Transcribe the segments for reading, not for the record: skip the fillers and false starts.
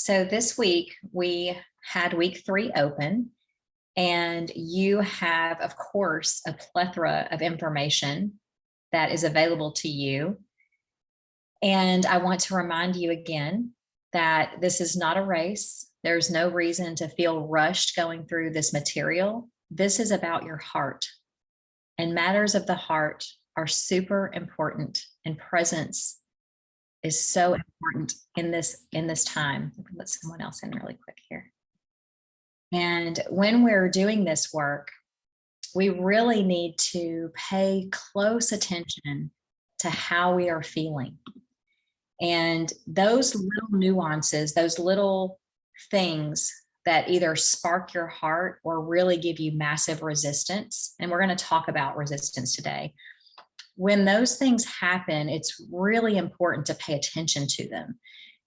So this week we had week 3 open, and you have, of course, a plethora of information that is available to you. And I want to remind you again that this is not a race. There's no reason to feel rushed going through this material. This is about your heart, and matters of the heart are super important, and presence is so important in this time. Let someone else in really quick here. And when we're doing this work, we really need to pay close attention to how we are feeling. And those little nuances, those little things that either spark your heart or really give you massive resistance. And we're going to talk about resistance today. When those things happen, it's really important to pay attention to them.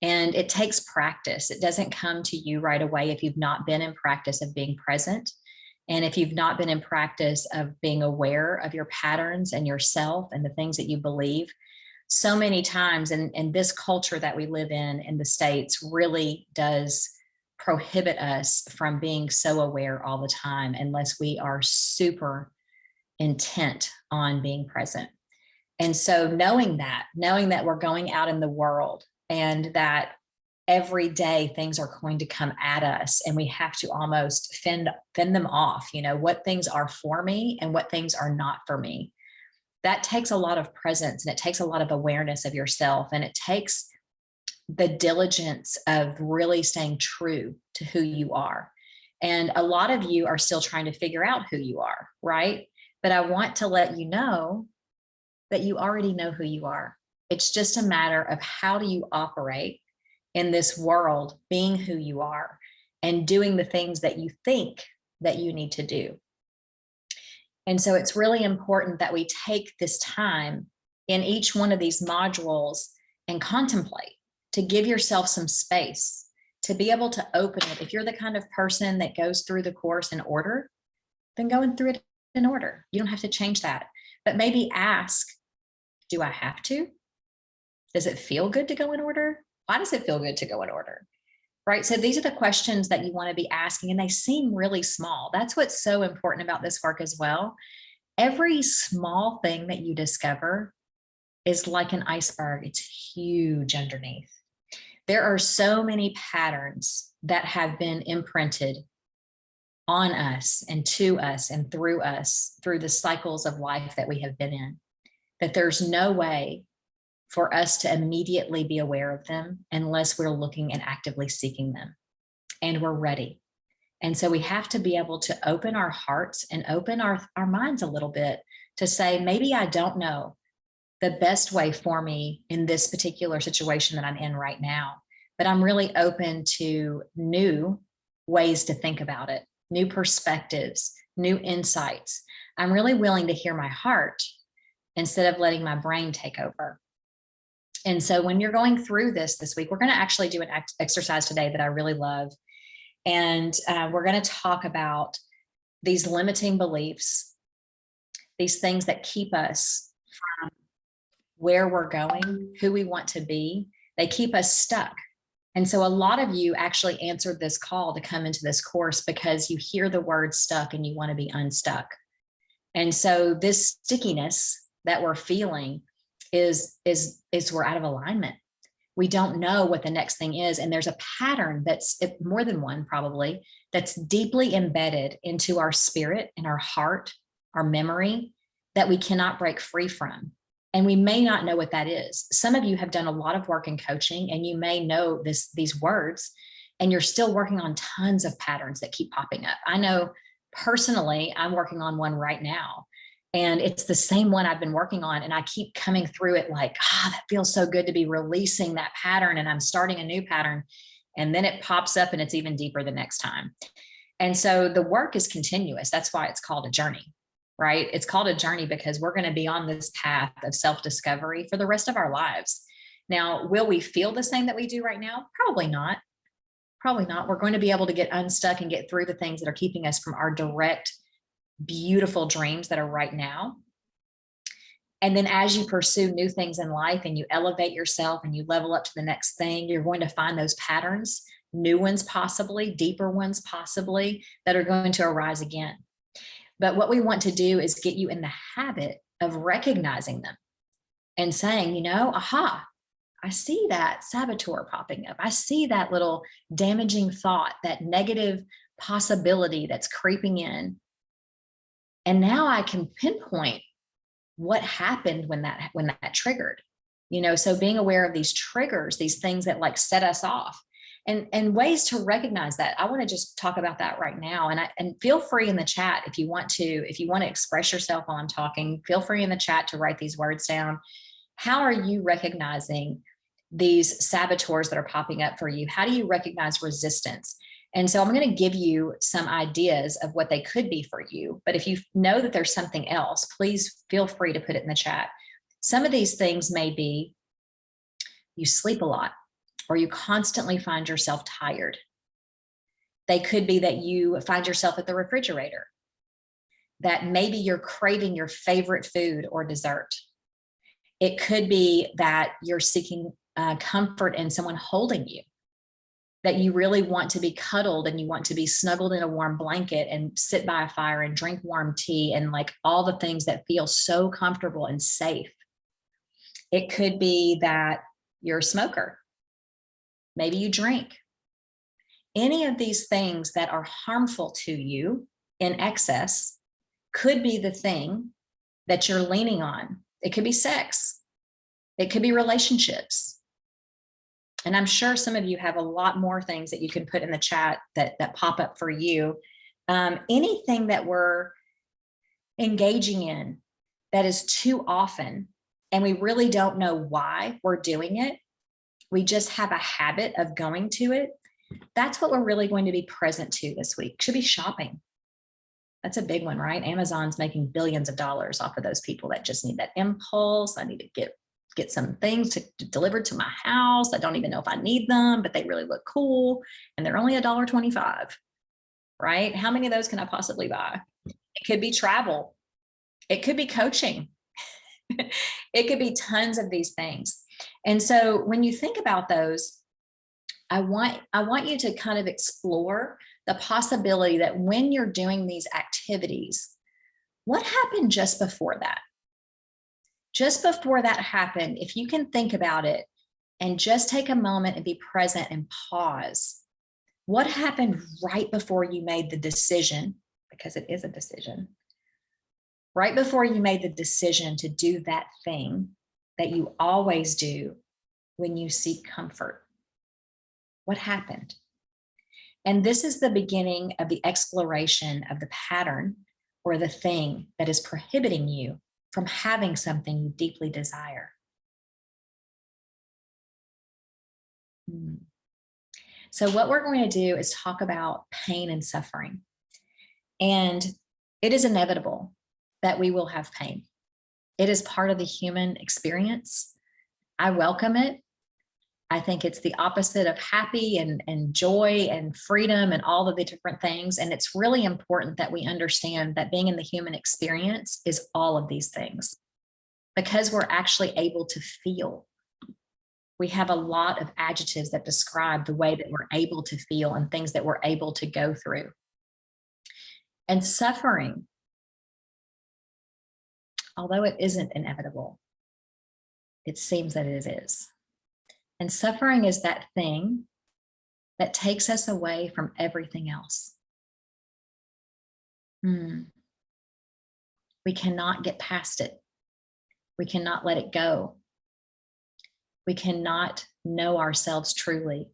And it takes practice. It doesn't come to you right away if you've not been in practice of being present. And if you've not been in practice of being aware of your patterns and yourself and the things that you believe. So many times, and this culture that we live in the States really does prohibit us from being so aware all the time unless we are super intent on being present. And so knowing that we're going out in the world and that every day things are going to come at us and we have to almost fend them off, what things are for me and what things are not for me. That takes a lot of presence, and it takes a lot of awareness of yourself, and it takes the diligence of really staying true to who you are. And a lot of you are still trying to figure out who you are, right? But I want to let you know that you already know who you are. It's just a matter of how do you operate in this world, being who you are and doing the things that you think that you need to do. And so it's really important that we take this time in each one of these modules and contemplate, to give yourself some space, to be able to open it. If you're the kind of person that goes through the course in order, then going through it in order. You don't have to change that, but maybe ask, do I have to? Does it feel good to go in order? Why does it feel good to go in order? Right? So these are the questions that you want to be asking, and they seem really small. That's what's so important about this work as well. Every small thing that you discover is like an iceberg. It's huge underneath. There are so many patterns that have been imprinted on us and to us and through us, through the cycles of life that we have been in, that there's no way for us to immediately be aware of them unless we're looking and actively seeking them, and we're ready. And so we have to be able to open our hearts and open our minds a little bit to say, maybe I don't know the best way for me in this particular situation that I'm in right now, but I'm really open to new ways to think about it, new perspectives, new insights. I'm really willing to hear my heart instead of letting my brain take over. And so when you're going through this week, we're going to actually do an exercise today that I really love. And we're going to talk about these limiting beliefs, these things that keep us from where we're going, who we want to be. They keep us stuck. And so a lot of you actually answered this call to come into this course because you hear the word stuck and you want to be unstuck. And so this stickiness that we're feeling is we're out of alignment. We don't know what the next thing is. And there's a pattern that's more than one probably, that's deeply embedded into our spirit and our heart, our memory, that we cannot break free from. And we may not know what that is. Some of you have done a lot of work in coaching, and you may know these words, and you're still working on tons of patterns that keep popping up. I know personally, I'm working on one right now. And it's the same one I've been working on. And I keep coming through it like, that feels so good to be releasing that pattern. And I'm starting a new pattern. And then it pops up and it's even deeper the next time. And so the work is continuous. That's why it's called a journey, right? It's called a journey because we're going to be on this path of self-discovery for the rest of our lives. Now, will we feel the same that we do right now? Probably not. Probably not. We're going to be able to get unstuck and get through the things that are keeping us from our direct, beautiful dreams that are right now. And then as you pursue new things in life and you elevate yourself and you level up to the next thing, you're going to find those patterns new ones possibly, deeper ones possibly, that are going to arise again. But what we want to do is get you in the habit of recognizing them and saying, aha, I see that saboteur popping up. I see that little damaging thought, that negative possibility that's creeping in. And now I can pinpoint what happened when that triggered. So being aware of these triggers, these things that like set us off, and ways to recognize that. I want to just talk about that right now. And feel free in the chat if you want to express yourself while I'm talking, feel free in the chat to write these words down. How are you recognizing these saboteurs that are popping up for you? How do you recognize resistance? And so I'm going to give you some ideas of what they could be for you. But if you know that there's something else, please feel free to put it in the chat. Some of these things may be you sleep a lot, or you constantly find yourself tired. They could be that you find yourself at the refrigerator, that maybe you're craving your favorite food or dessert. It could be that you're seeking comfort in someone holding you, that you really want to be cuddled and you want to be snuggled in a warm blanket and sit by a fire and drink warm tea and like all the things that feel so comfortable and safe. It could be that you're a smoker. Maybe you drink. Any of these things that are harmful to you in excess could be the thing that you're leaning on. It could be sex. It could be relationships. And I'm sure some of you have a lot more things that you can put in the chat that pop up for you. Anything that we're engaging in that is too often, and we really don't know why we're doing it, we just have a habit of going to it, that's what we're really going to be present to this week. Should be shopping. That's a big one, right? Amazon's making billions of dollars off of those people that just need that impulse. I need to get some things delivered to my house. I don't even know if I need them, but they really look cool. And they're only $1.25, right? How many of those can I possibly buy? It could be travel. It could be coaching. It could be tons of these things. And so when you think about those, I want you to kind of explore the possibility that when you're doing these activities, what happened just before that? Just before that happened, if you can think about it and just take a moment and be present and pause, what happened right before you made the decision, because it is a decision, right before you made the decision to do that thing that you always do when you seek comfort? What happened? And this is the beginning of the exploration of the pattern or the thing that is prohibiting you from having something you deeply desire. So what we're going to do is talk about pain and suffering. And it is inevitable that we will have pain. It is part of the human experience. I welcome it. I think it's the opposite of happy and joy and freedom and all of the different things. And it's really important that we understand that being in the human experience is all of these things, because we're actually able to feel. We have a lot of adjectives that describe the way that we're able to feel and things that we're able to go through. And suffering, although it isn't inevitable, it seems that it is. And suffering is that thing that takes us away from everything else. We cannot get past it. We cannot let it go. We cannot know ourselves truly.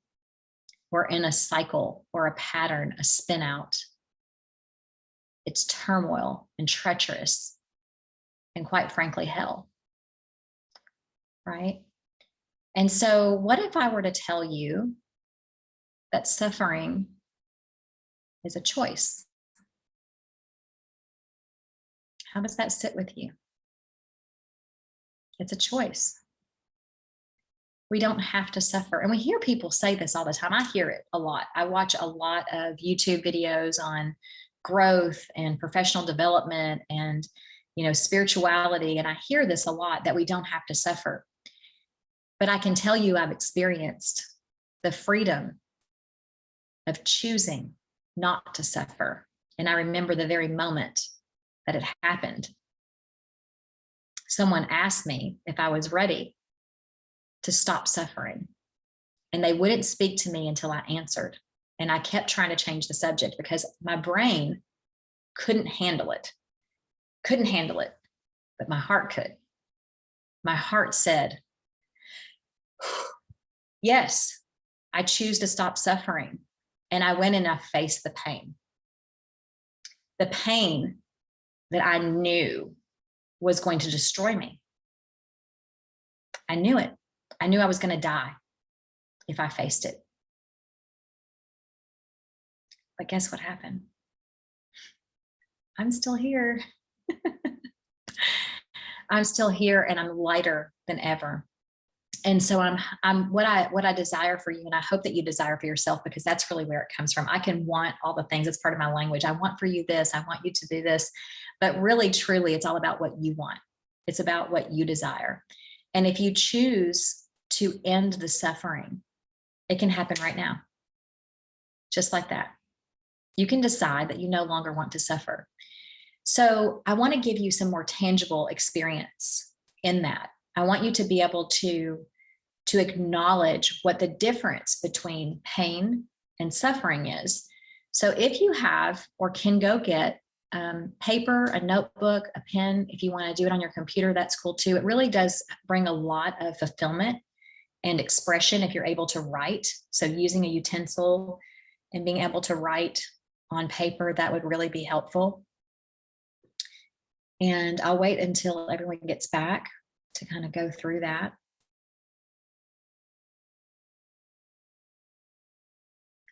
We're in a cycle or a pattern, a spin out. It's turmoil and treacherous and, quite frankly, hell, right? And so what if I were to tell you that suffering is a choice? How does that sit with you? It's a choice. We don't have to suffer. And we hear people say this all the time. I hear it a lot. I watch a lot of YouTube videos on growth and professional development and, spirituality. And I hear this a lot, that we don't have to suffer. But I can tell you I've experienced the freedom of choosing not to suffer. And I remember the very moment that it happened. Someone asked me if I was ready to stop suffering, and they wouldn't speak to me until I answered. And I kept trying to change the subject because my brain couldn't handle it, but my heart could. My heart said, yes, I choose to stop suffering. And I went and I faced the pain that I knew was going to destroy me. I knew it. I knew I was going to die if I faced it. But guess what happened? I'm still here. I'm still here, and I'm lighter than ever. And so I'm what I desire for you, and I hope that you desire for yourself, because that's really where it comes from. I can want all the things. It's part of my language. I want for you this. I want you to do this. But really, truly, it's all about what you want. It's about what you desire. And if you choose to end the suffering, it can happen right now. Just like that. You can decide that you no longer want to suffer. So I want to give you some more tangible experience in that. I want you to be able to acknowledge what the difference between pain and suffering is. So if you have or can go get paper, a notebook, a pen, if you want to do it on your computer, that's cool too. It really does bring a lot of fulfillment and expression if you're able to write. So using a utensil and being able to write on paper, that would really be helpful. And I'll wait until everyone gets back to kind of go through that.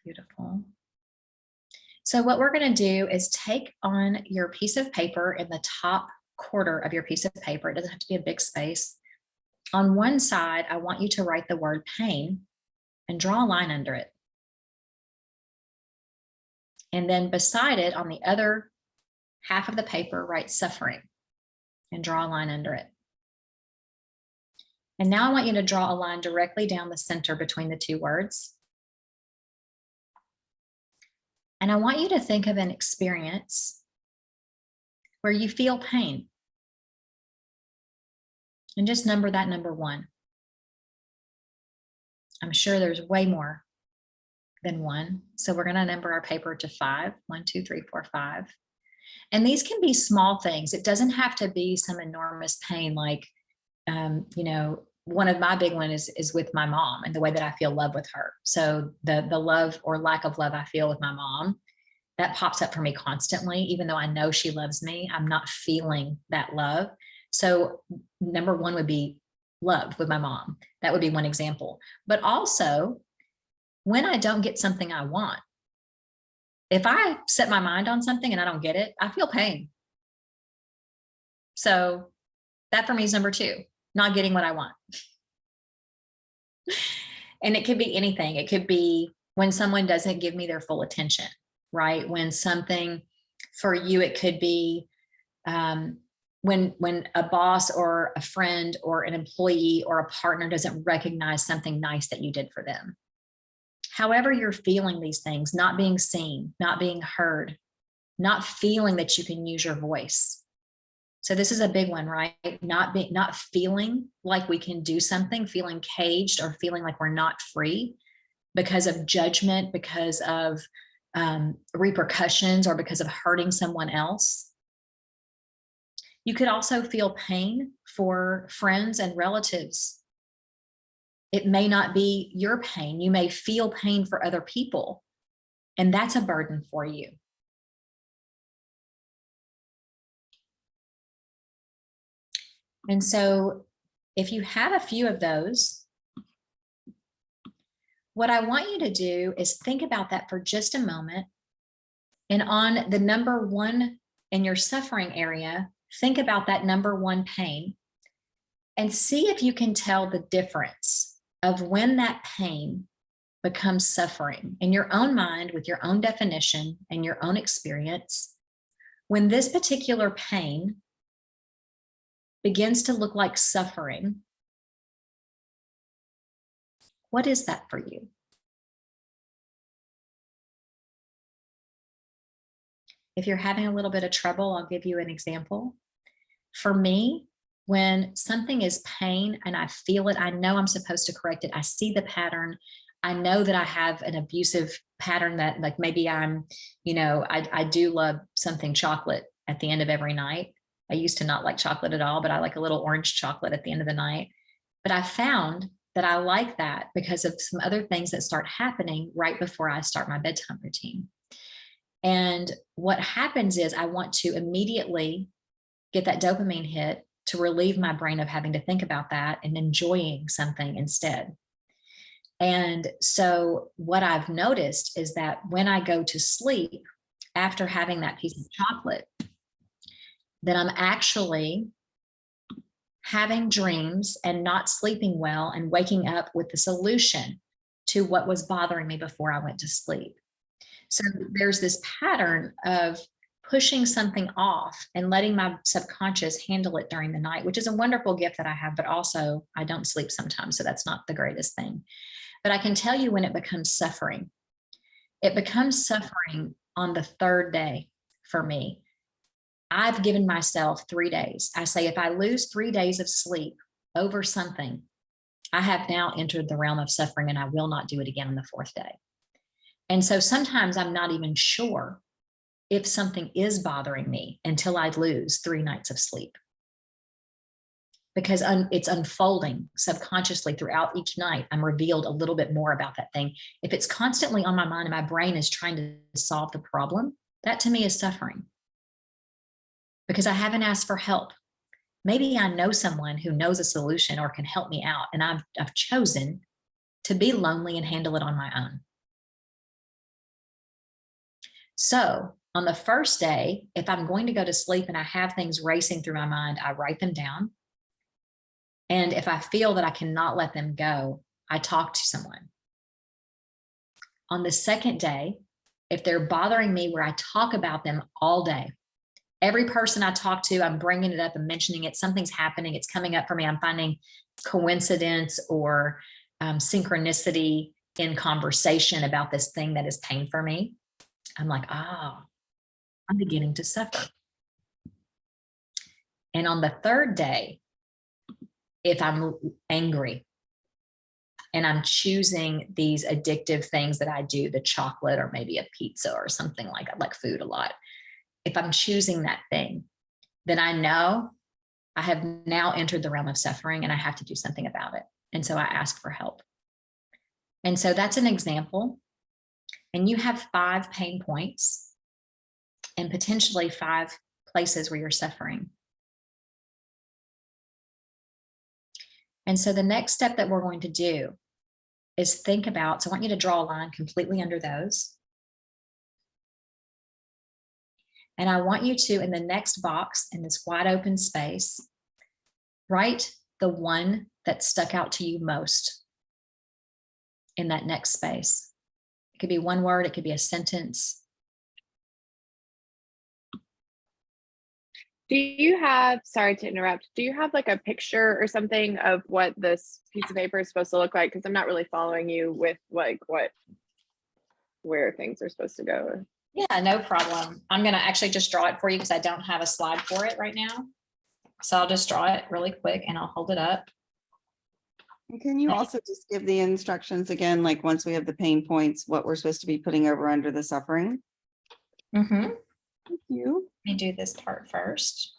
Beautiful. So what we're going to do is take on your piece of paper in the top quarter of your piece of paper. It doesn't have to be a big space. On one side, I want you to write the word pain and draw a line under it. And then beside it, on the other half of the paper, write suffering and draw a line under it. And now I want you to draw a line directly down the center between the two words. And I want you to think of an experience where you feel pain. And just number that number 1. I'm sure there's way more than 1. So we're going to number our paper to 5. 1, 2, 3, 4, 5. And these can be small things. It doesn't have to be some enormous pain like, one of my big ones is with my mom and the way that I feel love with her. So the love or lack of love I feel with my mom, that pops up for me constantly. Even though I know she loves me, I'm not feeling that love. So number 1 would be love with my mom. That would be one example. But also, when I don't get something I want, if I set my mind on something and I don't get it, I feel pain. So that for me is number 2, not getting what I want. And it could be anything. It could be when someone doesn't give me their full attention, right? When something for you, it could be when a boss or a friend or an employee or a partner doesn't recognize something nice that you did for them. However you're feeling these things, not being seen, not being heard, not feeling that you can use your voice. So this is a big one, right? Not feeling like we can do something, feeling caged or feeling like we're not free because of judgment, because of repercussions, or because of hurting someone else. You could also feel pain for friends and relatives. It may not be your pain. You may feel pain for other people, and that's a burden for you. And so if you have a few of those, what I want you to do is think about that for just a moment. And on the number 1 in your suffering area, think about that number 1 pain and see if you can tell the difference of when that pain becomes suffering in your own mind with your own definition and your own experience. When this particular pain begins to look like suffering, what is that for you? If you're having a little bit of trouble, I'll give you an example. For me, when something is pain and I feel it, I know I'm supposed to correct it. I see the pattern. I know that I have an abusive pattern that, like, maybe I'm, I do love something chocolate at the end of every night. I used to not like chocolate at all, but I like a little orange chocolate at the end of the night. But I found that I like that because of some other things that start happening right before I start my bedtime routine. And what happens is I want to immediately get that dopamine hit to relieve my brain of having to think about that and enjoying something instead. And so what I've noticed is that when I go to sleep after having that piece of chocolate, that I'm actually having dreams and not sleeping well and waking up with the solution to what was bothering me before I went to sleep. So there's this pattern of pushing something off and letting my subconscious handle it during the night, which is a wonderful gift that I have, but also I don't sleep sometimes, so that's not the greatest thing. But I can tell you when it becomes suffering. It becomes suffering on the third day for me. I've given myself 3 days. I say, if I lose 3 days of sleep over something, I have now entered the realm of suffering and I will not do it again on the fourth day. And so sometimes I'm not even sure if something is bothering me until I lose 3 nights of sleep. Because it's unfolding subconsciously throughout each night. I'm revealed a little bit more about that thing. If it's constantly on my mind and my brain is trying to solve the problem, that to me is suffering. Because I haven't asked for help. Maybe I know someone who knows a solution or can help me out, and I've chosen to be lonely and handle it on my own. So on the first day, if I'm going to go to sleep and I have things racing through my mind, I write them down. And if I feel that I cannot let them go, I talk to someone. On the second day, if they're bothering me where I talk about them all day, every person I talk to, I'm bringing it up and mentioning it. Something's happening. It's coming up for me. I'm finding coincidence or synchronicity in conversation about this thing that is pain for me. I'm like, I'm beginning to suffer. And on the third day, if I'm angry and I'm choosing these addictive things that I do, the chocolate or maybe a pizza or something like, I like food a lot. If I'm choosing that thing, then I know I have now entered the realm of suffering and I have to do something about it. And so I ask for help. And so that's an example. And you have 5 pain points and potentially 5 places where you're suffering. And so the next step that we're going to do is think about, so I want you to draw a line completely under those. And I want you to, in the next box, in this wide open space, write the one that stuck out to you most in that next space. It could be one word, it could be a sentence. Do you have, sorry to interrupt, do you have like a picture or something of what this piece of paper is supposed to look like? Because I'm not really following you with like where things are supposed to go. Yeah, no problem. I'm going to actually just draw it for you because I don't have a slide for it right now. So I'll just draw it really quick and I'll hold it up. And can you also just give the instructions again, like once we have the pain points, what we're supposed to be putting over under the suffering? Mm-hmm. Thank you. Let me do this part first.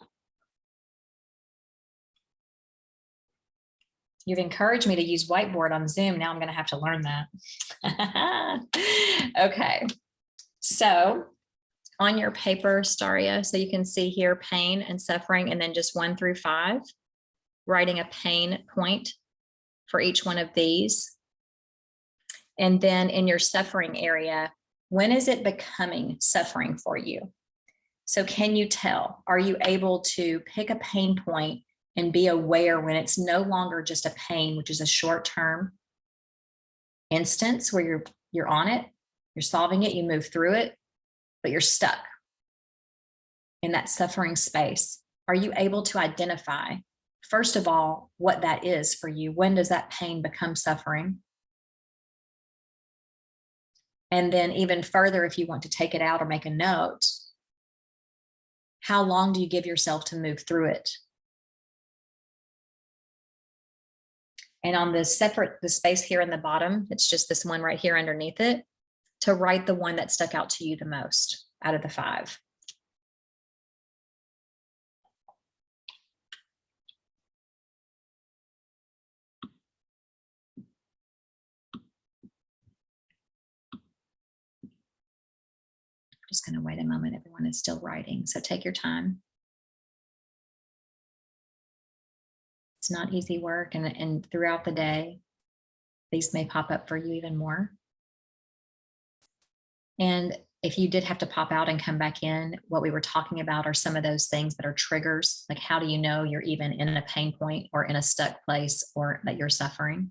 You've encouraged me to use whiteboard on Zoom. Now I'm going to have to learn that. Okay. So on your paper, Staria, so you can see here pain and suffering, and then just 1 through 5, writing a pain point for each one of these. And then in your suffering area, when is it becoming suffering for you? So can you tell? Are you able to pick a pain point and be aware when it's no longer just a pain, which is a short-term instance where you're on it, you're solving it, you move through it, but you're stuck in that suffering space? Are you able to identify, first of all, what that is for you? When does that pain become suffering? And then even further, if you want to take it out or make a note, How long do you give yourself to move through it? And on the space here in the bottom, it's just this one right here underneath it, to write the one that stuck out to you the most out of the 5. Just going to wait a moment. Everyone is still writing, so take your time. It's not easy work, and throughout the day, these may pop up for you even more. And if you did have to pop out and come back in, what we were talking about are some of those things that are triggers. Like, how do you know you're even in a pain point or in a stuck place or that you're suffering?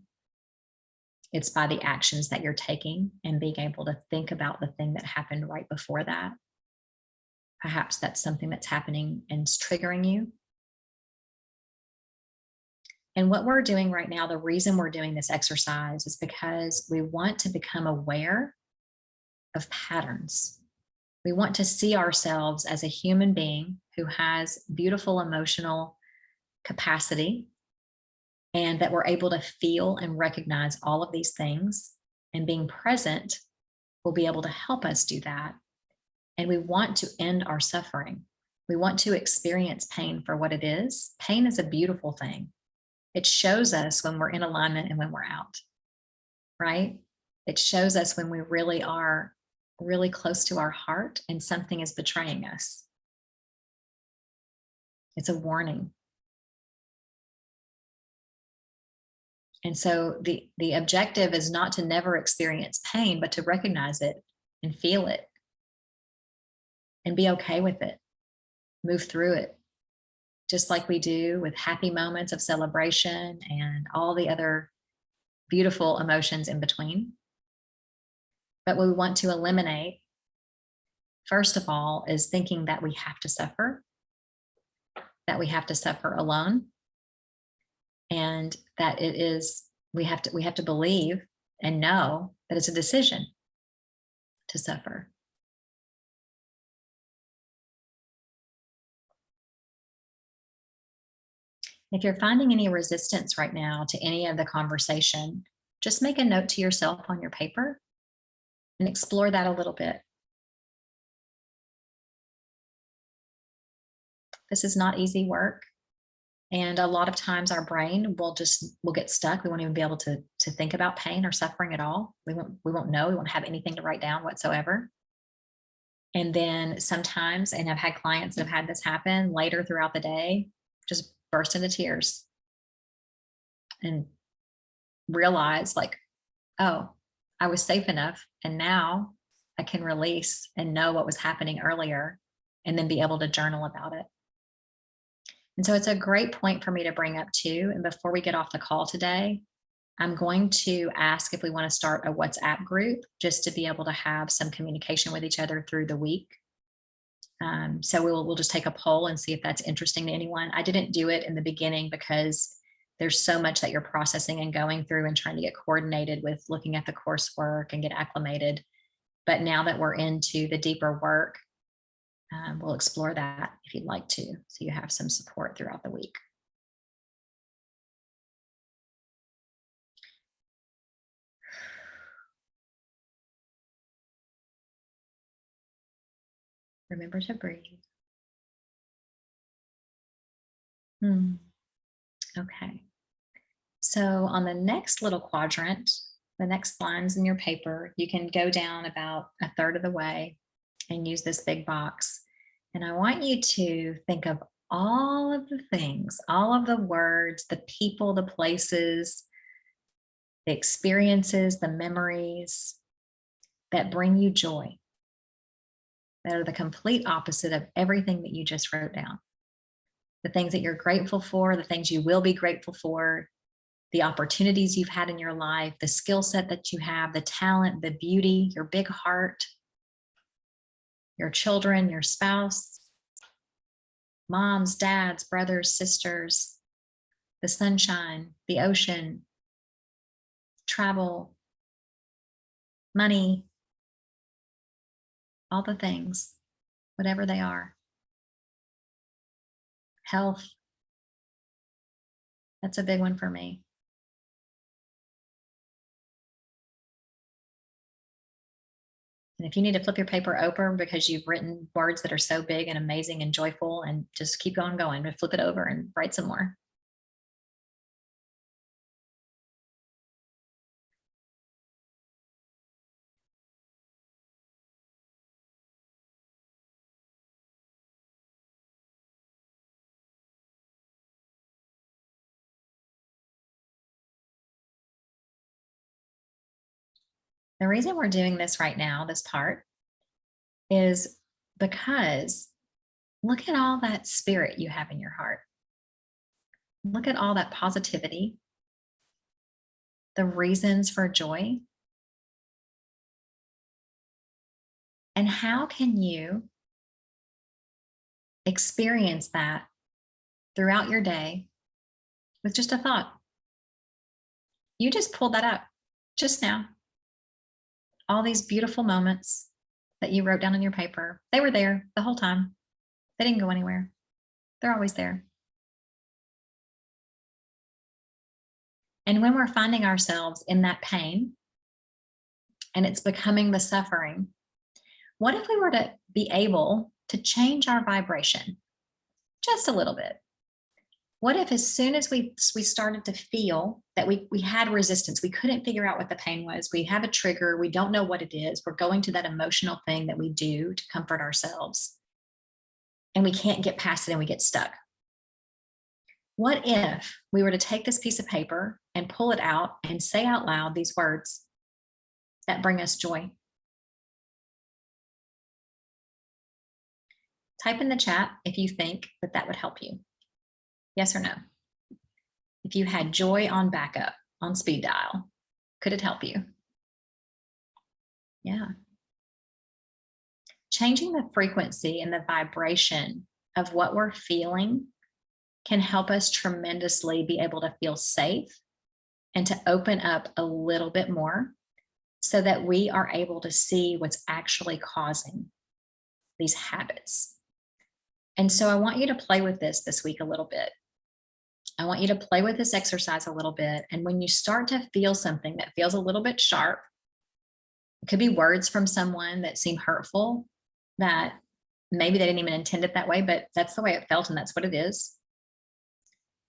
It's by the actions that you're taking and being able to think about the thing that happened right before that. Perhaps that's something that's happening and it's triggering you. And what we're doing right now, the reason we're doing this exercise is because we want to become aware of patterns. We want to see ourselves as a human being who has beautiful emotional capacity, and that we're able to feel and recognize all of these things, and being present will be able to help us do that. And we want to end our suffering. We want to experience pain for what it is. Pain is a beautiful thing. It shows us when we're in alignment and when we're out, right? It shows us when we really are really close to our heart and something is betraying us. It's a warning. And so the objective is not to never experience pain, but to recognize it and feel it and be okay with it. Move through it, just like we do with happy moments of celebration and all the other beautiful emotions in between. But what we want to eliminate, first of all, is thinking that we have to suffer, that we have to suffer alone, and that it is, we have to believe and know that it's a decision to suffer. If you're finding any resistance right now to any of the conversation, just make a note to yourself on your paper and explore that a little bit. This is not easy work. And a lot of times our brain will get stuck. We won't even be able to think about pain or suffering at all. We won't know. We won't have anything to write down whatsoever. And then sometimes, and I've had clients that have had this happen later throughout the day, just burst into tears and realize, like, oh, I was safe enough. And now I can release and know what was happening earlier, and then be able to journal about it. And so it's a great point for me to bring up too. And before we get off the call today, I'm going to ask if we want to start a WhatsApp group just to be able to have some communication with each other through the week. So we'll just take a poll and see if that's interesting to anyone. I didn't do it in the beginning because there's so much that you're processing and going through and trying to get coordinated with looking at the coursework and get acclimated. But now that we're into the deeper work, we'll explore that if you'd like to, so you have some support throughout the week. Remember to breathe. Okay. So on the next little quadrant, the next lines in your paper, you can go down about a third of the way and use this big box. And I want you to think of all of the things, all of the words, the people, the places, the experiences, the memories that bring you joy, that are the complete opposite of everything that you just wrote down. The things that you're grateful for, the things you will be grateful for, the opportunities you've had in your life, the skill set that you have, the talent, the beauty, your big heart, your children, your spouse, moms, dads, brothers, sisters, the sunshine, the ocean, travel, money, all the things, whatever they are. health. That's a big one for me. And if you need to flip your paper over because you've written words that are so big and amazing and joyful, and just keep on going, but flip it over and write some more. The reason we're doing this right now, this part, is because look at all that spirit you have in your heart. Look at all that positivity, the reasons for joy. And how can you experience that throughout your day with just a thought? You just pulled that up just now. All these beautiful moments that you wrote down on your paper, they were there the whole time. They didn't go anywhere. They're always there. And when we're finding ourselves in that pain and it's becoming the suffering, what if we were to be able to change our vibration just a little bit? What if as soon as we started to feel that we had resistance, we couldn't figure out what the pain was, we have a trigger, we don't know what it is, we're going to that emotional thing that we do to comfort ourselves, and we can't get past it and we get stuck? What if we were to take this piece of paper and pull it out and say out loud these words that bring us joy? Type in the chat if you think that that would help you. Yes or no? If you had joy on backup, on speed dial, could it help you? Yeah. Changing the frequency and the vibration of what we're feeling can help us tremendously be able to feel safe and to open up a little bit more so that we are able to see what's actually causing these habits. And so I want you to play with this week a little bit. I want you to play with this exercise a little bit. And when you start to feel something that feels a little bit sharp, it could be words from someone that seem hurtful, that maybe they didn't even intend it that way, but that's the way it felt and that's what it is.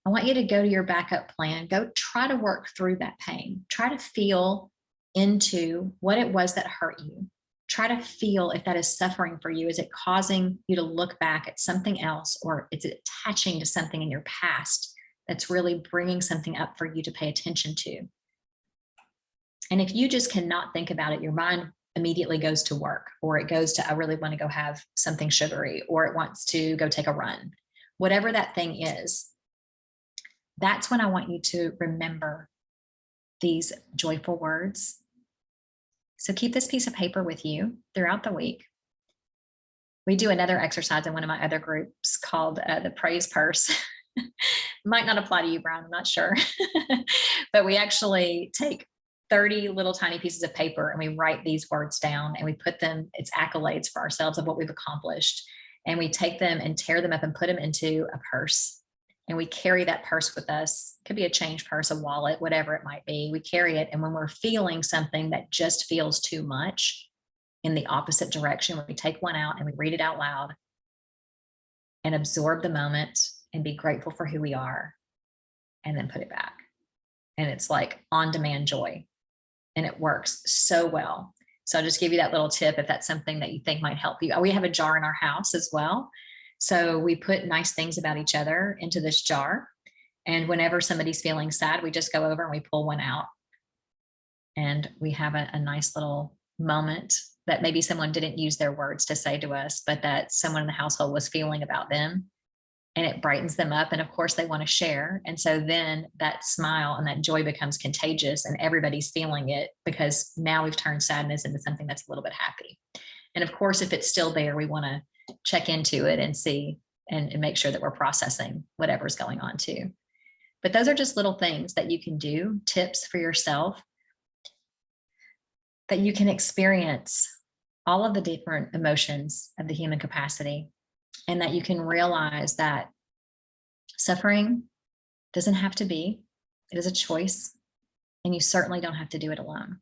I want you to go to your backup plan. Go try to work through that pain. Try to feel into what it was that hurt you. Try to feel if that is suffering for you. Is it causing you to look back at something else, or is it attaching to something in your past that's really bringing something up for you to pay attention to? And if you just cannot think about it, your mind immediately goes to work, or it goes to, I really want to go have something sugary, or it wants to go take a run. Whatever that thing is, that's when I want you to remember these joyful words. So keep this piece of paper with you throughout the week. We do another exercise in one of my other groups called the praise purse. Might not apply to you, Brian, I'm not sure. But we actually take 30 little tiny pieces of paper and we write these words down and we put them, it's accolades for ourselves of what we've accomplished. And we take them and tear them up and put them into a purse. And we carry that purse with us. It could be a change purse, a wallet, whatever it might be. We carry it. And when we're feeling something that just feels too much in the opposite direction, we take one out and we read it out loud and absorb the moment and be grateful for who we are, and then put it back. And it's like on-demand joy, and it works so well. So I'll just give you that little tip if that's something that you think might help you. We have a jar in our house as well. So we put nice things about each other into this jar. And whenever somebody's feeling sad, we just go over and we pull one out. And we have a nice little moment that maybe someone didn't use their words to say to us, but that someone in the household was feeling about them. And it brightens them up. And of course, they want to share. And so then that smile and that joy becomes contagious and everybody's feeling it, because now we've turned sadness into something that's a little bit happy. And of course, if it's still there, we want to check into it and see and make sure that we're processing whatever's going on too. But those are just little things that you can do, tips for yourself, that you can experience all of the different emotions of the human capacity, and that you can realize that Suffering doesn't have to be, it is a choice, and you certainly don't have to do it alone.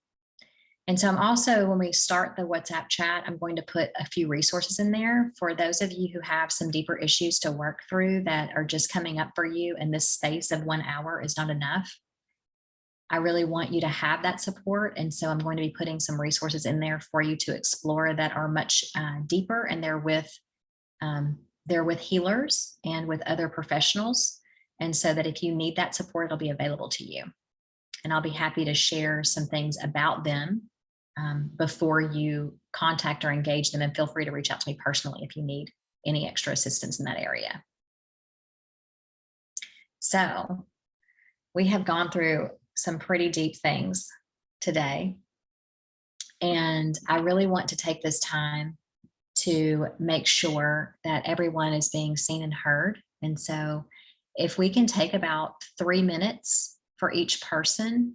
And so I'm also, when we start the WhatsApp chat, I'm going to put a few resources in there for those of you who have some deeper issues to work through that are just coming up for you, and this space of 1 hour is not enough. I really want you to have that support. And so I'm going to be putting some resources in there for you to explore that are much deeper, and they're with healers and with other professionals. And so that if you need that support, it'll be available to you. And I'll be happy to share some things about them before you contact or engage them. And feel free to reach out to me personally if you need any extra assistance in that area. So we have gone through some pretty deep things today. And I really want to take this time to make sure that everyone is being seen and heard. And so if we can take about 3 minutes for each person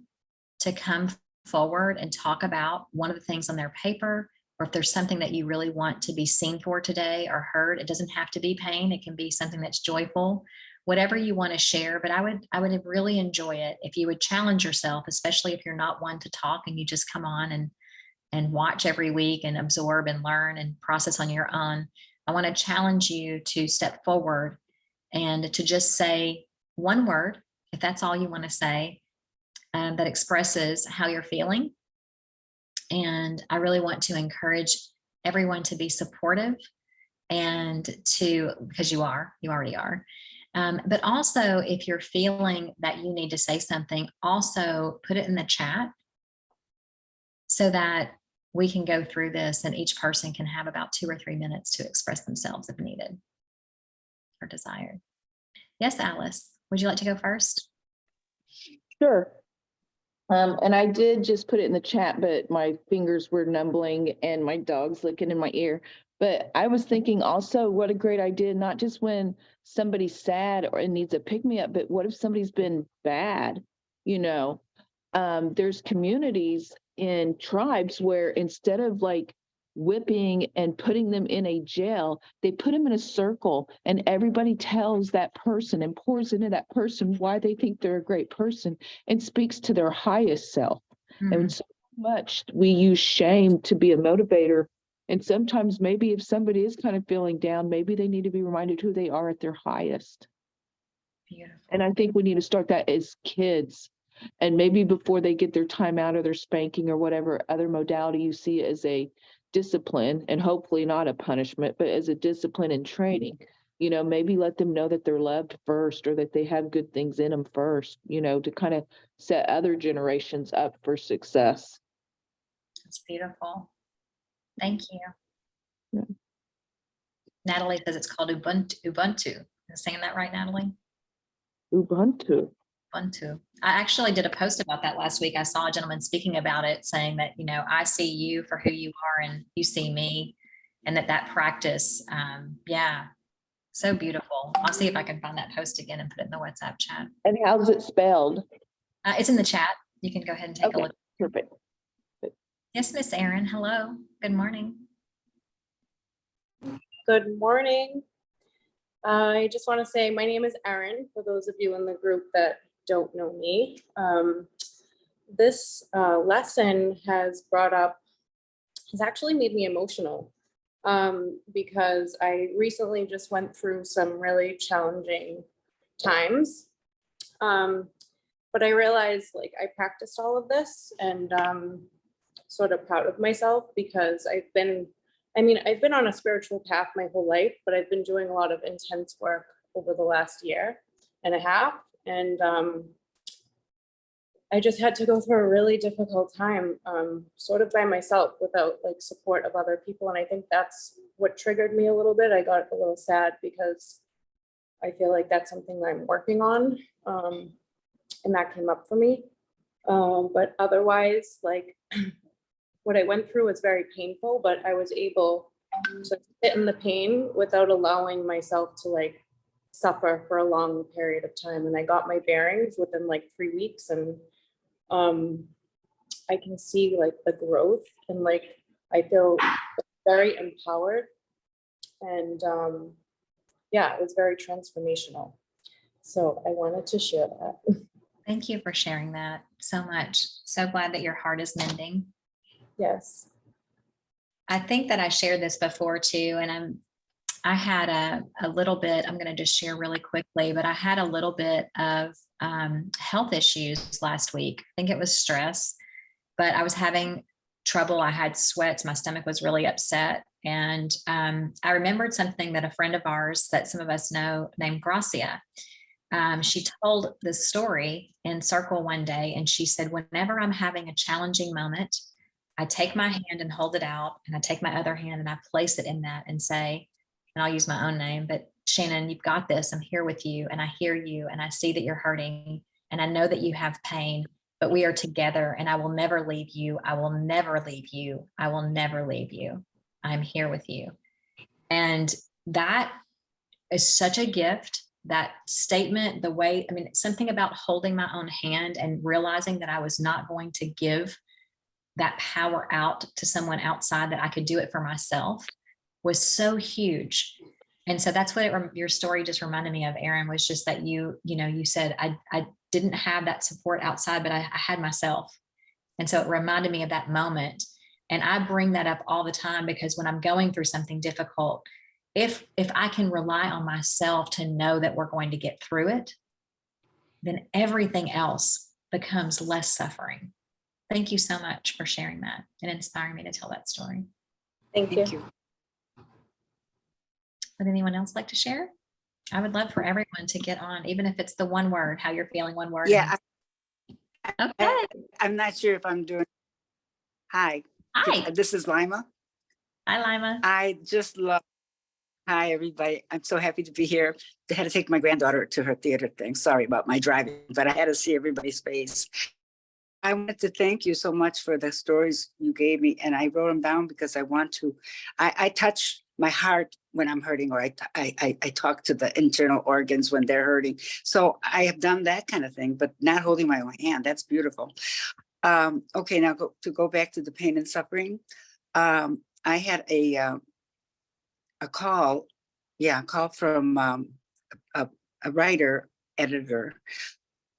to come forward and talk about one of the things on their paper, or if there's something that you really want to be seen for today or heard. It doesn't have to be pain. It can be something that's joyful, whatever you want to share. But I would really enjoy it if you would challenge yourself, especially if you're not one to talk and you just come on and watch every week and absorb and learn and process on your own. I want to challenge you to step forward and to just say one word, if that's all you want to say, that expresses how you're feeling. And I really want to encourage everyone to be supportive and because you already are. But also, if you're feeling that you need to say something, also put it in the chat so that we can go through this and each person can have about 2 or 3 minutes to express themselves if needed or desired. Yes, Alice, would you like to go first? Sure. And I did just put it in the chat, but my fingers were numbling and my dog's licking in my ear. But I was thinking also, what a great idea, not just when somebody's sad or needs a pick-me-up, but what if somebody's been bad? There's communities in tribes where instead of like whipping and putting them in a jail, they put them in a circle and everybody tells that person and pours into that person why they think they're a great person and speaks to their highest self. Mhm. And so much we use shame to be a motivator. And sometimes maybe if somebody is kind of feeling down, maybe they need to be reminded who they are at their highest. Beautiful. And I think we need to start that as kids. And maybe before they get their time out or their spanking or whatever other modality you see as a discipline, and hopefully not a punishment, but as a discipline and training, maybe let them know that they're loved first or that they have good things in them first, to kind of set other generations up for success. That's beautiful. Thank you. Yeah. Natalie says it's called Ubuntu. Am I saying that right, Natalie? Ubuntu. Ubuntu. I actually did a post about that last week. I saw a gentleman speaking about it, saying that, I see you for who you are and you see me, and that practice. Yeah, so beautiful. I'll see if I can find that post again and put it in the WhatsApp chat. And how's it spelled? It's in the chat. You can go ahead and take a look. Perfect. Yes, Miss Erin. Hello. Good morning. Good morning. I just want to say my name is Erin, for those of you in the group that don't know me. This lesson has actually made me emotional because I recently just went through some really challenging times. But I realized I practiced all of this, and sort of proud of myself because I've been on a spiritual path my whole life, but I've been doing a lot of intense work over the last year and a half. And I just had to go through a really difficult time, sort of by myself without support of other people. And I think that's what triggered me a little bit. I got a little sad because I feel like that's something I'm working on. And that came up for me. But otherwise, what I went through was very painful, but I was able to sit in the pain without allowing myself to suffer for a long period of time. And I got my bearings within 3 weeks, and I can see the growth, and I feel very empowered. And yeah, it was very transformational. So I wanted to share that. Thank you for sharing that so much. So glad that your heart is mending. Yes. I think that I shared this before too, and I had a little bit, I'm going to just share really quickly, but I had a little bit of health issues last week. I think it was stress, but I was having trouble. I had sweats. My stomach was really upset. And I remembered something that a friend of ours that some of us know named Gracia, she told this story in circle one day. And she said, whenever I'm having a challenging moment, I take my hand and hold it out, and I take my other hand and I place it in that and say, and I'll use my own name, but Shannon, you've got this. I'm here with you, and I hear you, and I see that you're hurting, and I know that you have pain, but we are together, and I will never leave you. I will never leave you. I will never leave you. I'm here with you. And that is such a gift. That statement, the way, I mean, something about holding my own hand and realizing that I was not going to give that power out to someone outside, that I could do it for myself, was so huge. And so that's what your story just reminded me of, Erin, was just that you said, I didn't have that support outside, but I had myself. And so it reminded me of that moment. And I bring that up all the time because when I'm going through something difficult, if I can rely on myself to know that we're going to get through it, then everything else becomes less suffering. Thank you so much for sharing that and inspiring me to tell that story. Thank you. Would anyone else like to share? I would love for everyone to get on, even if it's the one word, how you're feeling, one word. Yeah, Okay. I'm not sure if I'm doing. Hi, Hi. this is Lima. Hi, Lima. I just love. Hi, everybody. I'm so happy to be here. I had to take my granddaughter to her theater thing. Sorry about my driving, but I had to see everybody's face. I wanted to thank you so much for the stories you gave me, and I wrote them down because I want to. I touch my heart when I'm hurting, or I talk to the internal organs when they're hurting. So I have done that kind of thing, but not holding my own hand. That's beautiful. Okay, now to go back to the pain and suffering. I had a call, a call from a writer, editor,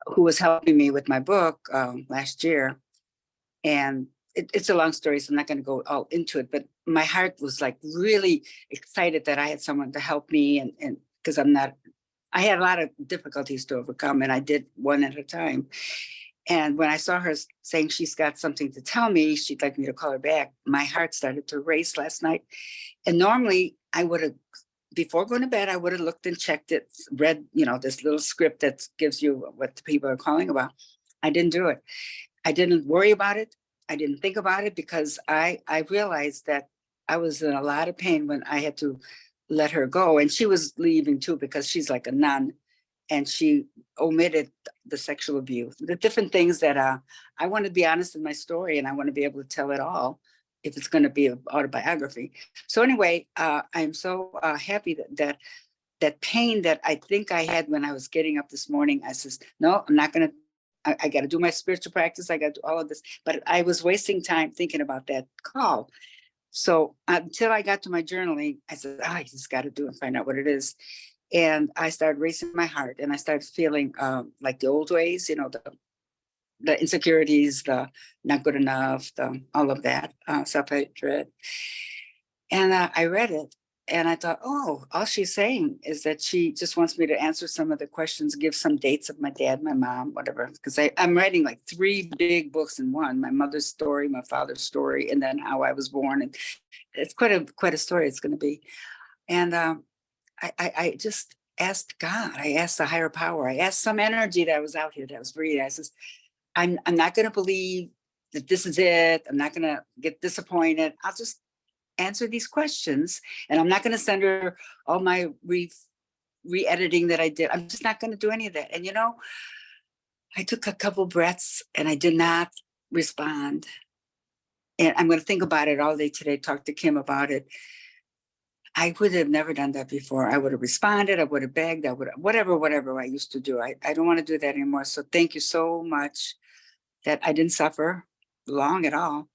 who was helping me with my book last year. And it's a long story, so I'm not going to go all into it, but my heart was like really excited that I had someone to help me. And because I had a lot of difficulties to overcome, and I did one at a time. And when I saw her saying she's got something to tell me, she'd like me to call her back, my heart started to race last night. And normally I would have, before going to bed, I would have looked and checked it, read, this little script that gives you what the people are calling about. I didn't do it. I didn't worry about it. I didn't think about it because I realized that I was in a lot of pain when I had to let her go. And she was leaving too, because she's like a nun, and she omitted the sexual abuse, the different things that I want to be honest in my story, and I want to be able to tell it all if it's going to be an autobiography. So anyway, I'm so happy that pain that I think I had when I was getting up this morning, I says, no, I'm not going to, I got to do my spiritual practice. I got to do all of this, but I was wasting time thinking about that call. So until I got to my journaling, I said, I just got to do and find out what it is. And I started racing my heart, and I started feeling like the old ways, the insecurities, the not good enough, all of that, self-hatred. And I read it, and I thought, oh, all she's saying is that she just wants me to answer some of the questions, give some dates of my dad, my mom, whatever. Because I'm writing like 3 big books in one: my mother's story, my father's story, and then how I was born. And it's quite a story it's going to be. And I just asked God, I asked the higher power, I asked some energy that was out here that was breathing. I says, I'm not going to believe that this is it. I'm not going to get disappointed. I'll just answer these questions, and I'm not going to send her all my re-editing that I did. I'm just not going to do any of that. And I took a couple breaths, and I did not respond. And I'm going to think about it all day today, talk to Kim about it. I would have never done that before. I would have responded. I would have begged. I would have, whatever I used to do. I don't want to do that anymore. So thank you so much that I didn't suffer long at all.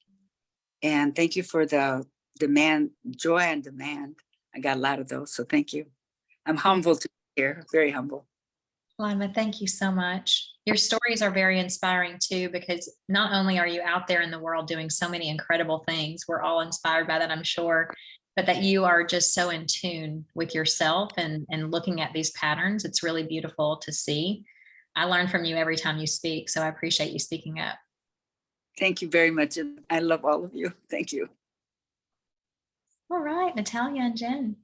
And thank you for the demand, joy and demand. I got a lot of those. So thank you. I'm humble to be here, very humble. Lima, thank you so much. Your stories are very inspiring too, because not only are you out there in the world doing so many incredible things, we're all inspired by that, I'm sure, but that you are just so in tune with yourself and looking at these patterns. It's really beautiful to see. I learn from you every time you speak, so I appreciate you speaking up. Thank you very much. I love all of you. Thank you. All right, Natalia and Jen.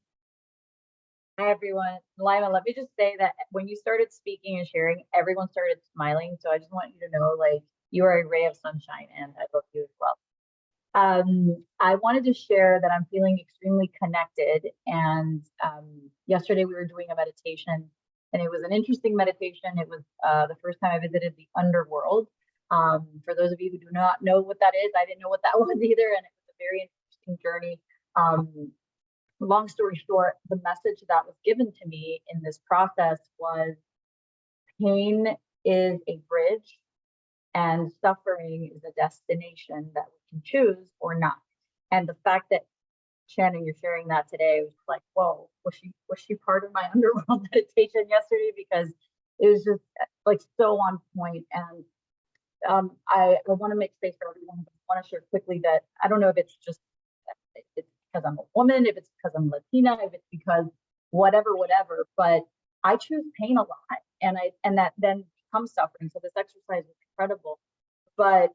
Hi, everyone. Lima, let me just say that when you started speaking and sharing, everyone started smiling. So I just want you to know, like, you are a ray of sunshine, and I love you as well. I wanted to share that I'm feeling extremely connected. And yesterday we were doing a meditation, and it was an interesting meditation. It was the first time I visited the underworld. For those of you who do not know what that is, I didn't know what that was either, and it was a very interesting journey. Long story short, the message that was given to me in this process was pain is a bridge and suffering is a destination that we can choose or not. And the fact that Shannon, you're sharing that today was like, whoa, was she part of my underworld meditation yesterday? Because it was just like so on point. And I want to make space for everyone, but I want to share quickly that I don't know if it's just it's because I'm a woman, if it's because I'm Latina, if it's because whatever, but I choose pain a lot, and that then becomes suffering. So this exercise is incredible. But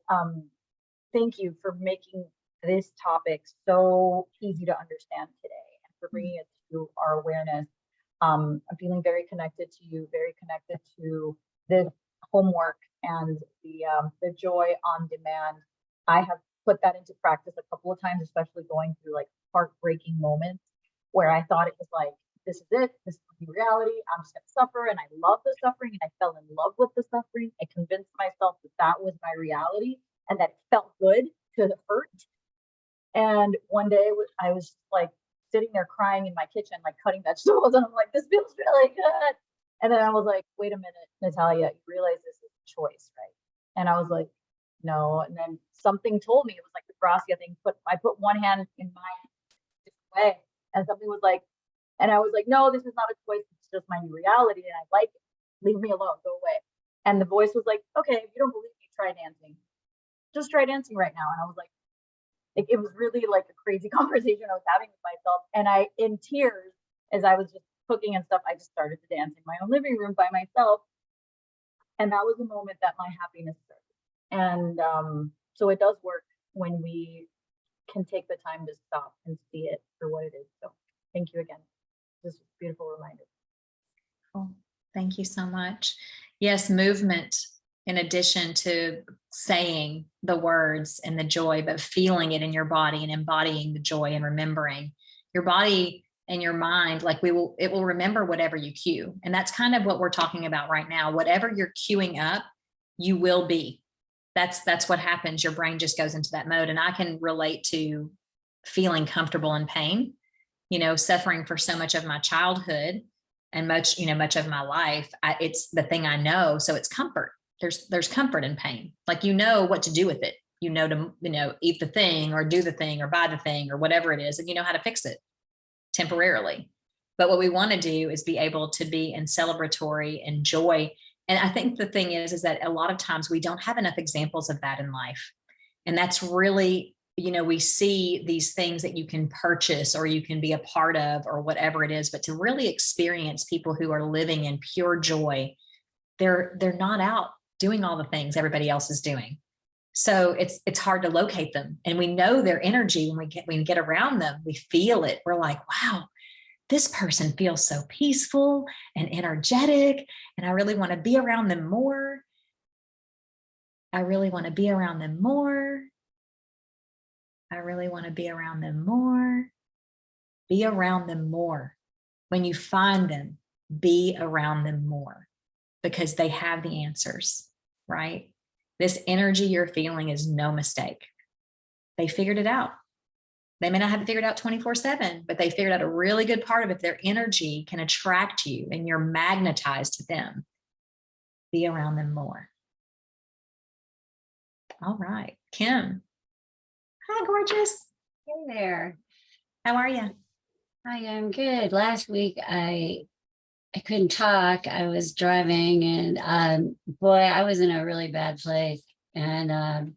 thank you for making this topic so easy to understand today and for bringing it to our awareness. I'm feeling very connected to you, very connected to this homework and the joy on demand. I have put that into practice a couple of times, especially going through like heartbreaking moments where I thought it was like, this is it, this is the reality, I'm just gonna suffer, and I love the suffering, and I fell in love with the suffering. I convinced myself that that was my reality and that it felt good to hurt. And one day I was like sitting there crying in my kitchen, like cutting vegetables, and I'm like, this feels really good. And then I was like, wait a minute, Natalia, you realize this is a choice, right? And I was like, no. And then something told me, it was like the gracia thing. I put one hand in my way, and something was like, and I was like, no, this is not a choice. It's just my new reality, and I like it. Leave me alone. Go away. And the voice was like, okay, if you don't believe me, try dancing. Just try dancing right now. And I was like, it was really like a crazy conversation I was having with myself. And I, in tears, as I was just cooking and stuff, I just started to dance in my own living room by myself. And that was the moment that my happiness started. And so it does work when we can take the time to stop and see it for what it is. So thank you again. This is a beautiful reminder. Cool. Thank you so much. Yes, movement, in addition to saying the words and the joy, but feeling it in your body and embodying the joy and remembering your body and your mind, like it will remember whatever you cue. And that's kind of what we're talking about right now. Whatever you're queuing up, you will be. That's what happens. Your brain just goes into that mode. And I can relate to feeling comfortable in pain, suffering for so much of my childhood and much of my life. It's the thing I know. So it's comfort. There's comfort in pain. Like, what to do with it, to, eat the thing or do the thing or buy the thing or whatever it is. And you know how to fix it temporarily. But what we want to do is be able to be in celebratory and joy. And I think the thing is that a lot of times we don't have enough examples of that in life. And that's really, we see these things that you can purchase or you can be a part of or whatever it is, but to really experience people who are living in pure joy, they're not out doing all the things everybody else is doing. So it's hard to locate them. And we know their energy when we get around them, we feel it. We're like, wow, this person feels so peaceful and energetic. And I really want to be around them more. I really want to be around them more. I really want to be around them more. Be around them more. When you find them, be around them more because they have the answers, right? This energy you're feeling is no mistake. They figured it out. They may not have it figured out 24/7, but they figured out a really good part of it. Their energy can attract you and you're magnetized to them. Be around them more. All right, Kim. Hi, gorgeous. Hey there. How are you? I am good. Last week, I I couldn't talk. I was driving and boy, I was in a really bad place. And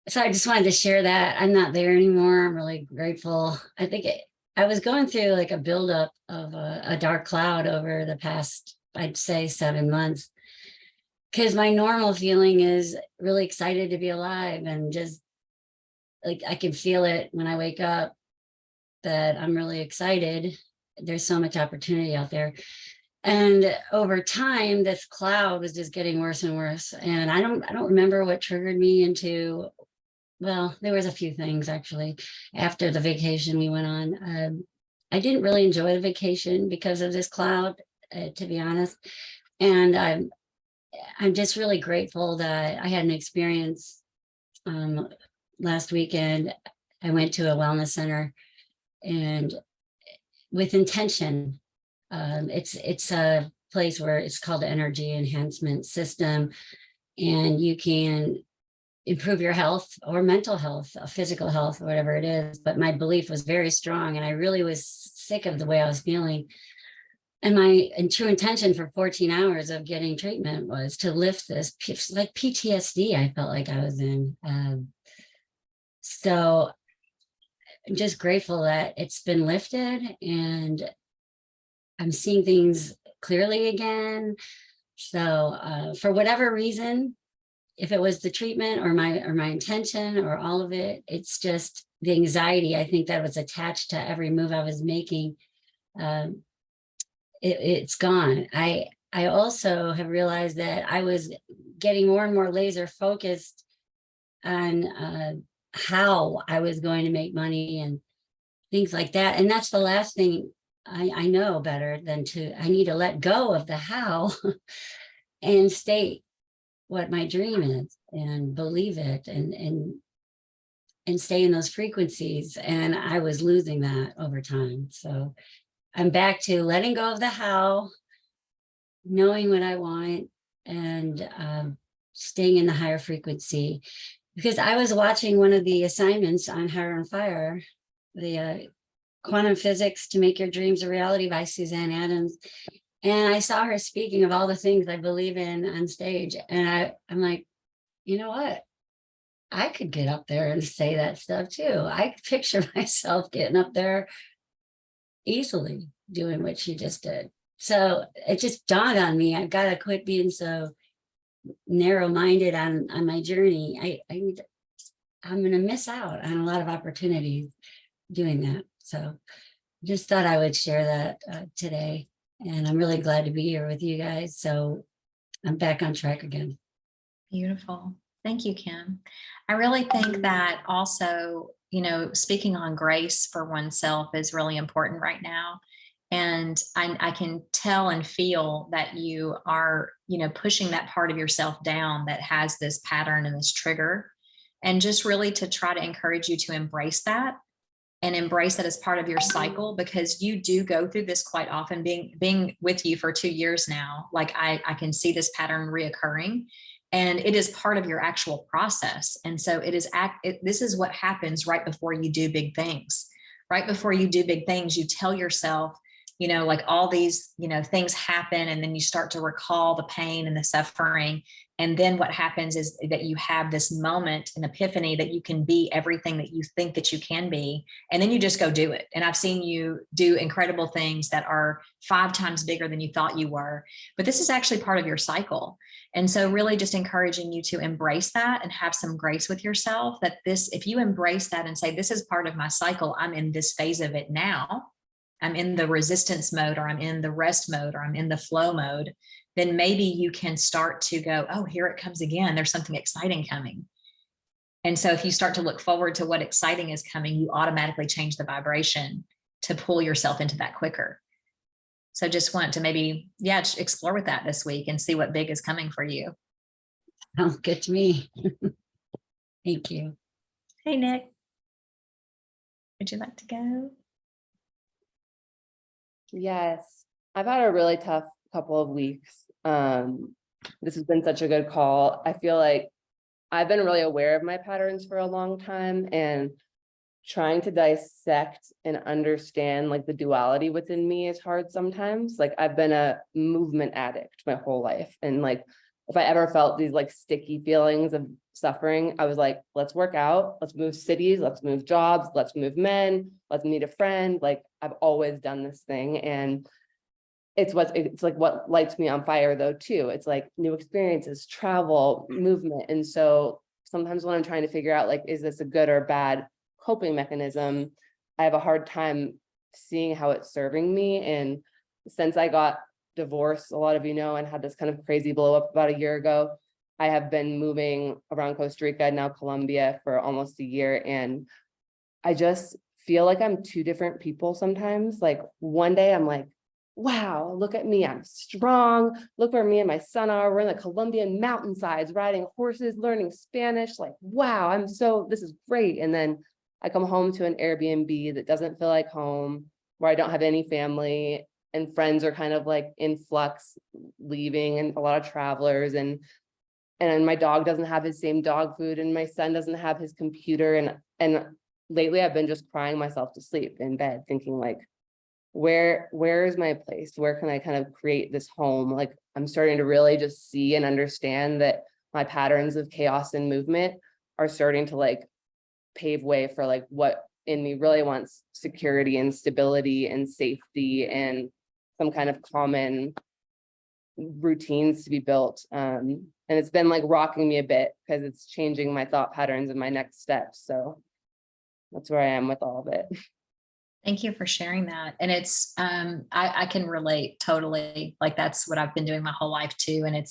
so I just wanted to share that. I'm not there anymore. I'm really grateful. I was going through like a buildup of a dark cloud over the past, I'd say 7 months. Because my normal feeling is really excited to be alive and just like I can feel it when I wake up that I'm really excited. There's so much opportunity out there. And over time, this cloud was just getting worse and worse. And I don't remember what triggered me into, well, there was a few things actually after the vacation we went on. I didn't really enjoy the vacation because of this cloud, to be honest. And I'm just really grateful that I had an experience last weekend. I went to a wellness center and with intention. It's a place where it's called Energy Enhancement System, and you can improve your health or mental health, physical health, or whatever it is. But my belief was very strong, and I really was sick of the way I was feeling. And my true intention for 14 hours of getting treatment was to lift this, like PTSD I felt like I was in. So I'm just grateful that it's been lifted and I'm seeing things clearly again. So for whatever reason, if it was the treatment or my intention or all of it, it's just the anxiety, I think, that was attached to every move I was making. It's gone. I also have realized that I was getting more and more laser focused on how I was going to make money and things like that. And that's the last thing I know better than I need to let go of the how and state what my dream is and believe it and stay in those frequencies. And I was losing that over time. So I'm back to letting go of the how, knowing what I want, and staying in the higher frequency. Because I was watching one of the assignments on Higher on Fire, the Quantum Physics to Make Your Dreams a Reality by Suzanne Adams. And I saw her speaking of all the things I believe in on stage. And I'm like, you know what? I could get up there and say that stuff too. I could picture myself getting up there easily doing what she just did. So it just dawned on me, I've got to quit being so narrow-minded on my journey. I'm going to miss out on a lot of opportunities doing that. So just thought I would share that today. And I'm really glad to be here with you guys. So I'm back on track again. Beautiful. Thank you, Kim. I really think that also, speaking on grace for oneself is really important right now. And I can tell and feel that you are, pushing that part of yourself down that has this pattern and this trigger. And just really to try to encourage you to embrace that and embrace that as part of your cycle, because you do go through this quite often. Being with you for 2 years now, like I can see this pattern reoccurring. And it is part of your actual process. And so this is what happens right before you do big things. Right before you do big things, you tell yourself, like all these, things happen, and then you start to recall the pain and the suffering. And then what happens is that you have this moment, an epiphany that you can be everything that you think that you can be. And then you just go do it. And I've seen you do incredible things that are 5 times bigger than you thought you were. But this is actually part of your cycle. And so really just encouraging you to embrace that and have some grace with yourself, that if you embrace that and say, this is part of my cycle, I'm in this phase of it now, I'm in the resistance mode, or I'm in the rest mode, or I'm in the flow mode, then maybe you can start to go, oh, here it comes again. There's something exciting coming. And so if you start to look forward to what exciting is coming, you automatically change the vibration to pull yourself into that quicker. So just want to maybe, explore with that this week and see what big is coming for you. Sounds good to me. Thank you. Hey, Nick. Would you like to go? Yes, I've had a really tough couple of weeks. This has been such a good call. I feel like I've been really aware of my patterns for a long time, and trying to dissect and understand like the duality within me is hard sometimes. Like I've been a movement addict my whole life. And like, if I ever felt these like sticky feelings of suffering, I was like, let's work out, let's move cities, let's move jobs, let's move men, let's meet a friend. Like I've always done this thing. And it's like what lights me on fire though, too. It's like new experiences, travel, movement. And so sometimes when I'm trying to figure out, like, is this a good or bad coping mechanism, I have a hard time seeing how it's serving me. And since I got divorced, a lot of you know, and had this kind of crazy blow up about a year ago, I have been moving around Costa Rica, now Colombia, for almost a year. And I just feel like I'm two different people sometimes. Like one day I'm like, wow, look at me, I'm strong. Look where me and my son are. We're in the Colombian mountainsides, riding horses, learning Spanish. Like, wow, this is great. And then I come home to an Airbnb that doesn't feel like home, where I don't have any family, and friends are kind of like in flux, leaving, and a lot of travelers. And my dog doesn't have his same dog food, and my son doesn't have his computer. And lately I've been just crying myself to sleep in bed, thinking like, where is my place? Where can I kind of create this home? Like I'm starting to really just see and understand that my patterns of chaos and movement are starting to like pave way for like what in me really wants security and stability and safety and some kind of common routines to be built. And it's been like rocking me a bit because it's changing my thought patterns and my next steps. So that's where I am with all of it. Thank you for sharing that. And it's, I can relate totally. Like that's what I've been doing my whole life too. And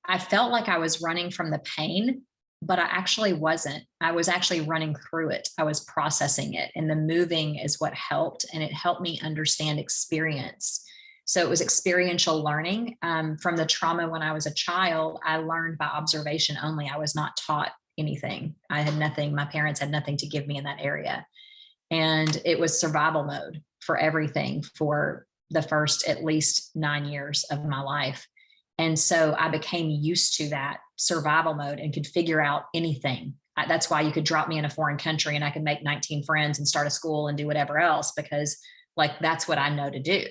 I felt like I was running from the pain, but I actually wasn't. I was actually running through it. I was processing it. And the moving is what helped. And it helped me understand experience. So it was experiential learning. From the trauma when I was a child, I learned by observation only. I was not taught anything. I had nothing. My parents had nothing to give me in that area. And it was survival mode for everything for the first at least 9 years of my life. And so I became used to that survival mode and could figure out anything. That's why you could drop me in a foreign country and I could make 19 friends and start a school and do whatever else, because like, that's what I know to do.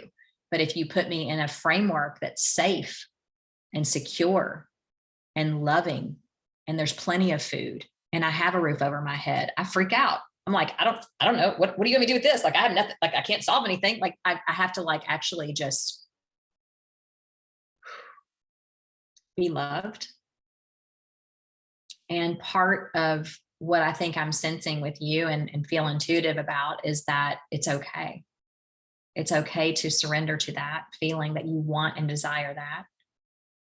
But if you put me in a framework that's safe and secure and loving, and there's plenty of food and I have a roof over my head, I freak out. I'm like, I don't know. What do you want me to do with this? Like, I have nothing, like, I can't solve anything. Like I have to like actually just be loved. And part of what I think I'm sensing with you and feel intuitive about is that it's okay. It's okay to surrender to that feeling that you want and desire that,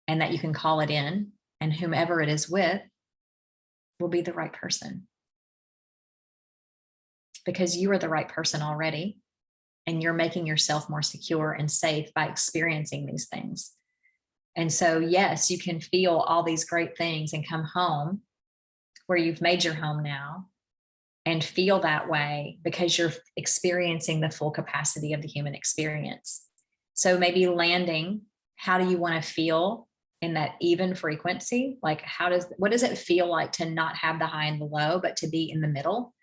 and that you can call it in, and whomever it is with will be the right person. Because you are the right person already, and you're making yourself more secure and safe by experiencing these things. And so, yes, you can feel all these great things and come home where you've made your home now and feel that way because you're experiencing the full capacity of the human experience. So maybe landing, how do you want to feel in that even frequency? Like, what does it feel like to not have the high and the low, but to be in the middle?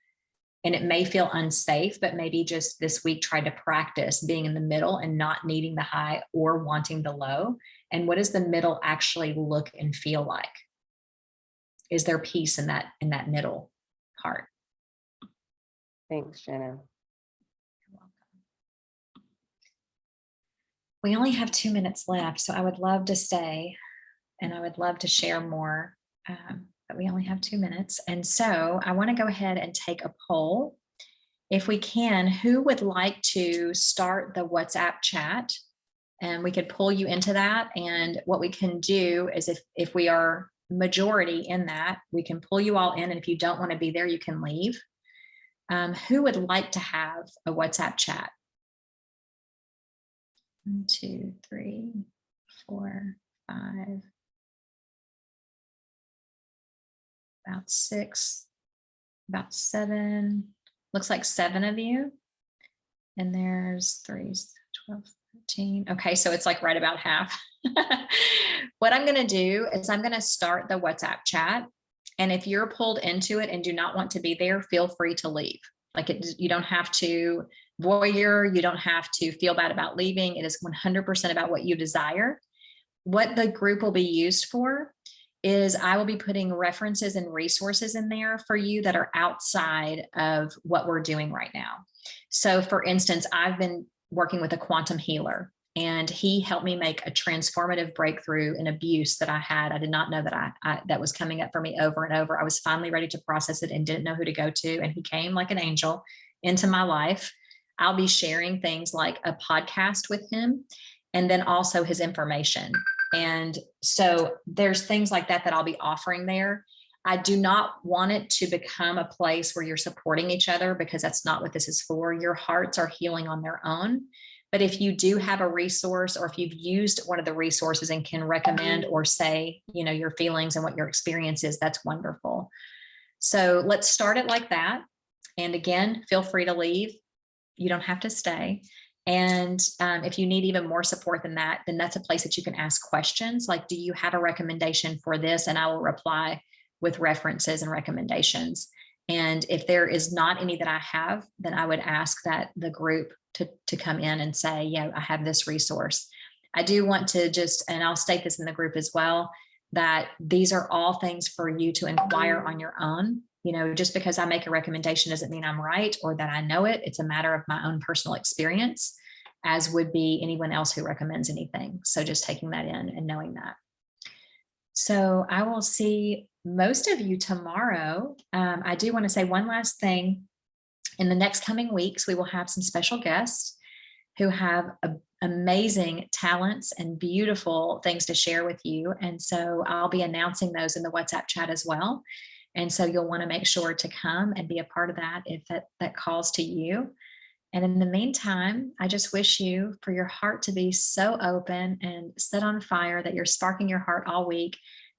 And it may feel unsafe, but maybe just this week try to practice being in the middle and not needing the high or wanting the low. And what does the middle actually look and feel like? Is there peace in that middle part? Thanks, Shannon. You're welcome. We only have 2 minutes left, so I would love to stay and I would love to share more. But we only have 2 minutes. And so I want to go ahead and take a poll. If we can, who would like to start the WhatsApp chat? And we could pull you into that. And what we can do is if we are majority in that, we can pull you all in. And if you don't want to be there, you can leave. Who would like to have a WhatsApp chat? 1, 2, 3, 4, 5. About 6, about 7, looks like 7 of you. And there's 3, 12, 13. Okay, so it's like right about half. What I'm going to do is I'm going to start the WhatsApp chat. And if you're pulled into it and do not want to be there, feel free to leave. Like you don't have to voyeur, you don't have to feel bad about leaving. It is 100% about what you desire. What the group will be used for is I will be putting references and resources in there for you that are outside of what we're doing right now. So for instance, I've been working with a quantum healer, and he helped me make a transformative breakthrough in abuse that I had. I did not know that that was coming up for me over and over. I was finally ready to process it and didn't know who to go to. And he came like an angel into my life. I'll be sharing things like a podcast with him, and then also his information. And so there's things like that that I'll be offering there. I do not want it to become a place where you're supporting each other, because that's not what this is for. Your hearts are healing on their own. But if you do have a resource, or if you've used one of the resources and can recommend or say, you know, your feelings and what your experience is, that's wonderful. So let's start it like that. And again, feel free to leave. You don't have to stay. And if you need even more support than that, then that's a place that you can ask questions like, do you have a recommendation for this? And I will reply with references and recommendations. And if there is not any that I have, then I would ask that the group to come in and say, yeah, I have this resource. I do want to just, and I'll state this in the group as well, that these are all things for you to inquire on your own. You know, just because I make a recommendation doesn't mean I'm right or that I know it. It's a matter of my own personal experience, as would be anyone else who recommends anything. So just taking that in and knowing that. So I will see most of you tomorrow. I do want to say one last thing. In the next coming weeks, we will have some special guests who have amazing talents and beautiful things to share with you. And so I'll be announcing those in the WhatsApp chat as well. And so you'll want to make sure to come and be a part of that if that calls to you. And in the meantime, I just wish you for your heart to be so open and set on fire that you're sparking your heart all week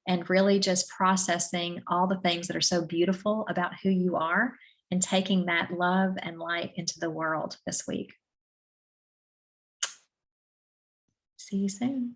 and really just processing all the things that are so beautiful about who you are and taking that love and light into the world this week. See you soon.